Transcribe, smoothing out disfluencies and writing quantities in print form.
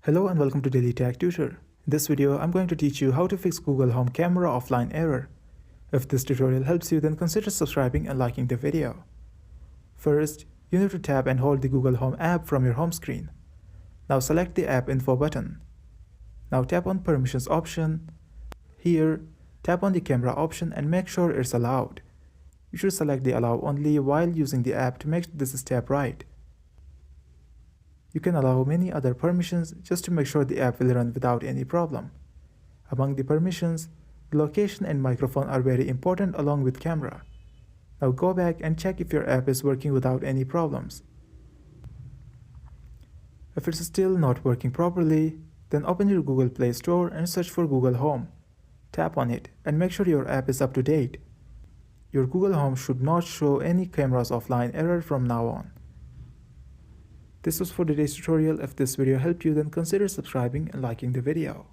Hello and welcome to Daily Tech Tutor. In this video, I'm going to teach you how to fix Google Home camera offline error. If this tutorial helps you, then consider subscribing and liking the video. First, you need to tap and hold the Google Home app from your home screen. Now select the App Info button. Now tap on Permissions option. Here, tap on the camera option and make sure it's allowed. You should select the Allow Only while using the app to make this step right. You can allow many other permissions just to make sure the app will run without any problem. Among the permissions, the location and microphone are very important along with camera. Now go back and check if your app is working without any problems. If it's still not working properly, then open your Google Play Store and search for Google Home. Tap on it and make sure your app is up to date. Your Google Home should not show any cameras offline error from now on. This was for today's tutorial. If this video helped you, then consider subscribing and liking the video.